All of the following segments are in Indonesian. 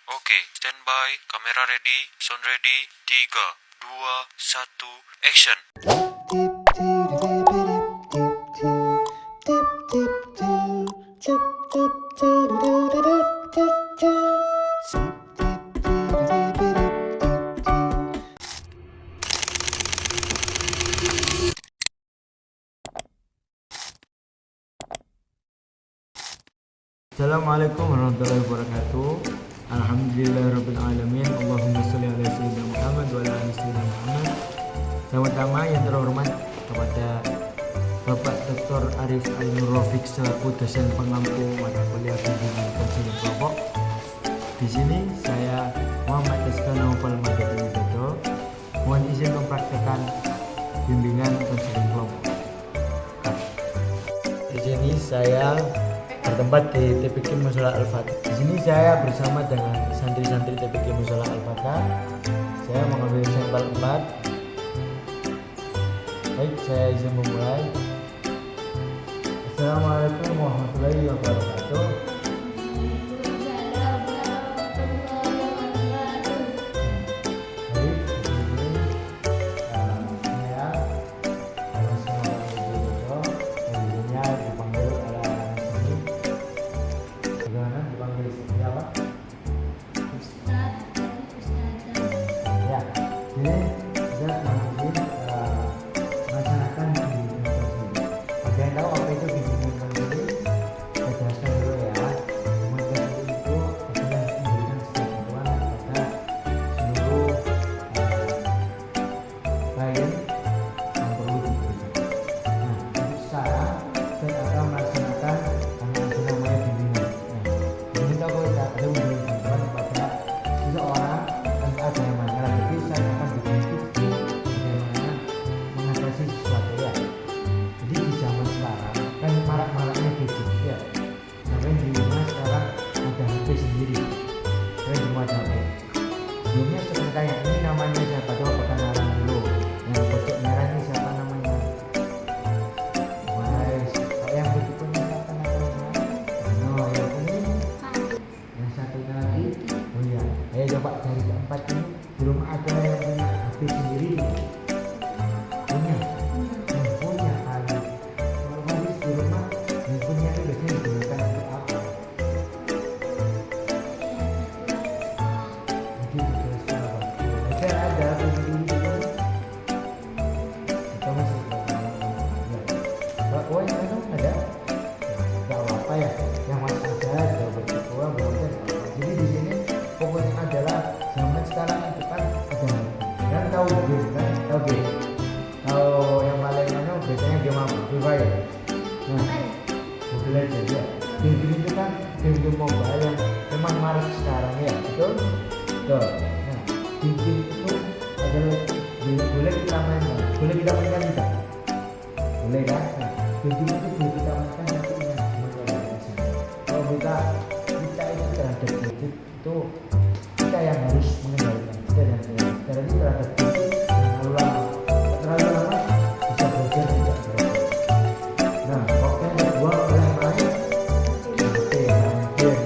Oke, standby, kamera ready, sound ready, 3, 2, 1, action. Assalamualaikum warahmatullahi wabarakatuh. Alhamdulillahirrabbilalamin. Allahumma sholli ala sayyidina Muhammad wa ala ali sayyidina Muhammad. Yang pertama yang terhormat kepada Bapak Dr. Arif Al-Nurrafiq selaku dosen pengampu mata kuliah bimbingan konseling kelompok. Di sini saya Muhammad Rizka Naufal Madani Widodo mohon izin mempraktekkan bimbingan konseling kelompok. Di sini saya bertempat di TPQ Mushola Al-Fatah. Di sini saya bersama dengan santri-santri TPQ Mushola Al-Fatah. Saya mengambil sampel 4. Baik, saya izin memulai. Assalamualaikum warahmatullahi wabarakatuh. Baik, di sini saya Widodo, dipanggil oleh sini. Bagaimana dipanggil siapa? Ya, ini saya mengambil melaksanakan bimbingan konseling. Ada yang tahu apa itu bimbingan konseling? Saya jelaskan dulu ya. Bimbingan konseling itu adalah memberikan bantuan kepada seluruh klien yang perlu diberikan. Nah, untuk sekarang saya akan melaksanakan yang namanya bimbingan. Nah, ini kalau kita ada memberikan bantuan kepada seseorang tanpa ada yang masalah, jadi saya akan bikin tips bagaimana mengatasi sesuatu ya. Jadi di zaman sekarang kan marak-maraknya gadget ya. Sampai di rumah sekarang ada HP sendiri. Saya di rumah ada HP. Sebelumnya seperti kayak ini namanya siapa, coba perkenalan dulu. Yang pojok merah ini siapa namanya? Wais. Kalau yang berikutnya siapa namanya? No, yang ini yang satunya lagi. Oh iya, ayo coba dari keempat ini belum ada yang punya HP sendiri. Punya? Punya kali. Kalau habis di rumah, handphonenya itu biasanya digunakan untuk apa? Jadi dijelaskan apa? Saya ada HP sendiri juga. Kita masih ya. Oh yang itu ada? Gak apa ya. Yang masih ada sudah berketua belum ada. Jadi di sini pokoknya adalah zaman sekarang itu kan ada dan tahu game kan, tahu game. Tahu yang paling biasanya game apa? Free Fire. Nah, Mobile Legends ya. Game-game itu kan game-game mobile yang memang marak sekarang ya, betul? Betul. Nah, game-game itu adalah boleh kita mainkan, boleh kita mainkan tidak? Boleh kan? Nah, game-game itu boleh kita mainkan tapi ingat kalau kita itu terhadap gadget itu kita yang harus mengendalikan jadi terhadap gadget terlalu lama bisa belajar tidak belajar. Nah, waktu yang kedua oleh main game.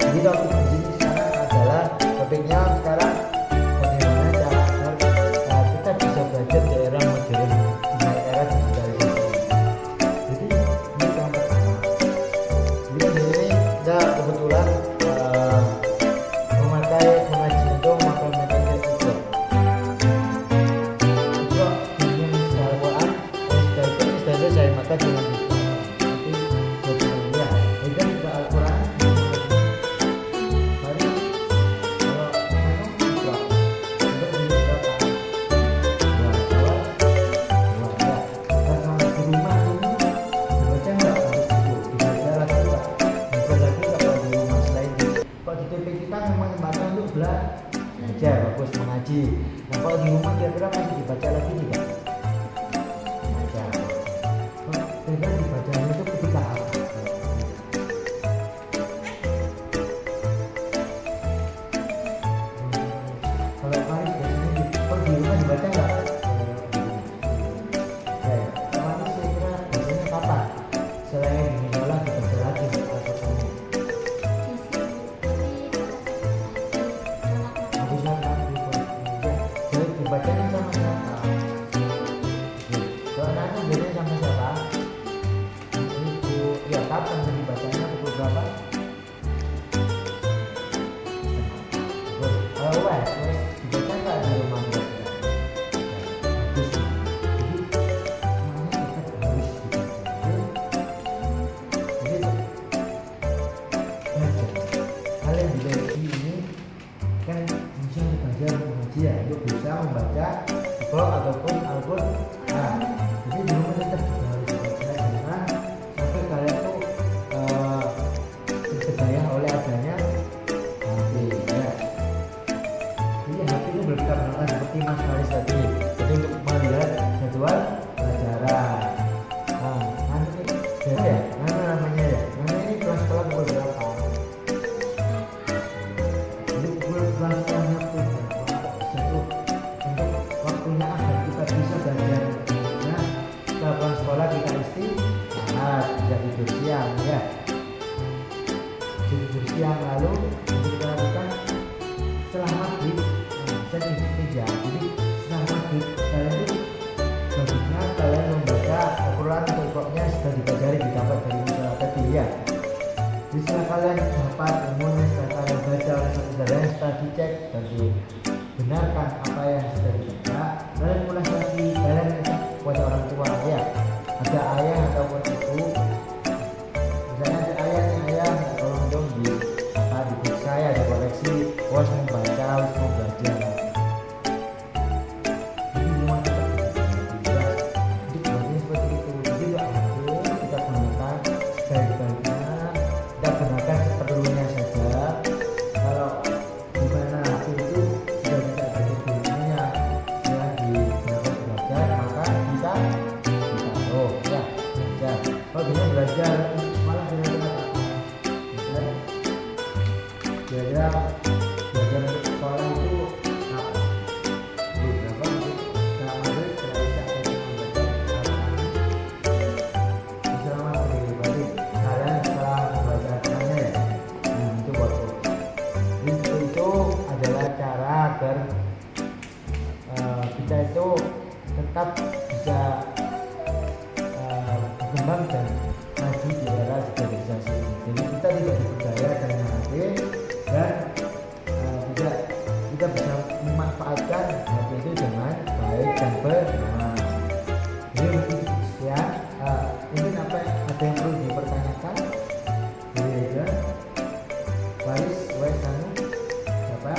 Jadi topik di sini sekarang adalah topiknya sekarang bagaimana cara agar kita bisa belajar di era modern, di era digitalisasi. Jadi ini yang pertama. Jadi di sini kita kebetulan memakai mengaji untuk memakai metode Iqra. Iqra dengan secara Quran, sudah saya mata dengan Iqra. Nanti ya, itu juga Al-Quran. Mari kalau Iqra untuk Iqra. Wah, awal, wah ya. Pas sampai di rumah ini dibaca nggak harus itu, dibaca lagi nggak, baca lagi nggak kalau di rumah selain itu. Kalau di TP kita memang tempatnya untuk belajar, bagus mengaji. Nah kalau di rumah kira-kira masih dibaca lagi tidak? Baca. Kira-kira dibacanya itu ketika apa? Kalau Faris biasanya kalau di rumah dibaca nggak? Ya, Faris saya kira biasanya kapan? Selain di sekolah dibaca lagi atau kamu? kalian di sesi ini kan bisa belajar mengaji ya, untuk bisa membaca Iqra ataupun Al-Qur'an. Jadi di rumah tetap juga harus dibaca, jangan sampai kalian tuh tergaya oleh adanya HP ya. Jadi HP itu boleh kita gunakan seperti Mas Faris tadi, jadi untuk melihat jadwal pelajaran. Nanti ya, namanya ya, namanya ini kelas sekolah pukul berapa? Jadi pukul kelas sekolahnya pukul berapa? Untuk waktunya agar kita bisa belajar. Nah, setelah pulang sekolah kita istirahat, bisa tidur siang ya. Tidur siang lalu kita lakukan setelah maghrib. Jadi setelah maghrib kalian itu bagusnya kalian membaca Al-Quran atau Iqra-nya sudah dipelajari didapat dari musola tadi ya. Jadi setelah kalian dapat ilmunya, setelah kalian baca oleh saudara, setelah dicek dan dibenarkan apa yang sudah dibaca, kalian mulai lagi kalian kepada orang tua ya. Ada ayah ataupun ibu, misalnya ada ayah tolong dong diperiksa ya, dikoreksi, harus membaca, harus mau belajar. Belajar malah dengan belajar untuk sekolah itu beberapa selama berarti kalian setelah membacakannya ya, itu waktu itu adalah cara agar kita itu tetap bisa berkembang dan maju di era digitalisasi. Jadi kita tidak diperdaya dengan HP dan kita bisa memanfaatkan HP itu dengan baik dan benar. Jadi mungkin ya, mungkin ada yang perlu dipertanyakan? Jadi ya, Faris, Wes, Anu, siapa?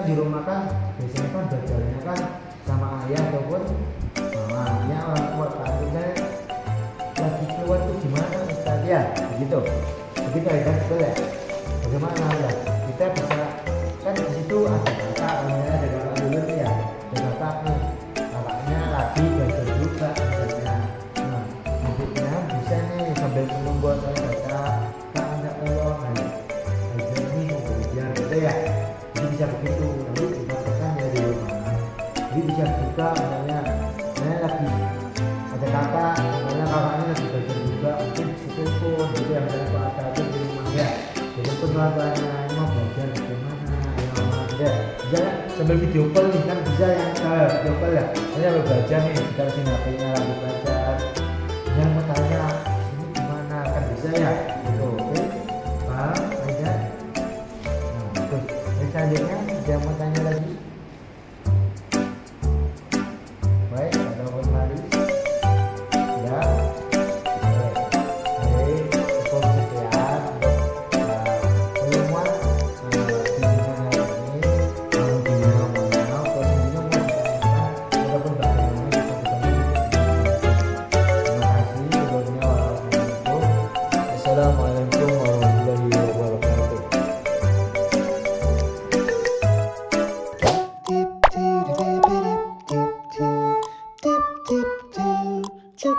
Di rumah kan biasanya kan belajarnya kan sama ayah ataupun mamanya, orang tua kan. Misalnya lagi keluar tuh gimana Ustaz ya, begitu ya kan, betul ya. Bagaimana ya kita bisa kan di situ ada kakak, namanya ada kakak dulu nih ya, ada kakak nih, kakaknya lagi belajar juga misalnya. Nah nantinya bisa nih sambil menunggu atau baca kak anda tolong belajar nih mau belajar gitu ya. Bisa begitu, lalu dipraktekkan ya di rumah. Jadi bisa juga misalnya saya lagi ada kakak, misalnya kakaknya lagi belajar juga, mungkin itu pun gitu ya, misalnya Pak Ata itu di rumah ya, jadi pun tuan-tuannya mau belajar bagaimana ya mama ya, misalnya sambil video call nih kan bisa ya, video call ya, saya sambil belajar nih, kita kasih HP-nya lagi belajar, yang mau tanya ini gimana kan bisa ya, gitu, oke, paham aja. Selanjutnya ada yang mau tanya lagi? Baik, ada yang lagi? Ya, baik, cukup sekian untuk ilmuwan bimbingan hari ini. Kalau beliau mau selanjutnya mau ditanyakan ataupun bagaimana kita terima kasih. Sebelumnya Assalamualaikum warahmatullahi wabarakatuh. Tip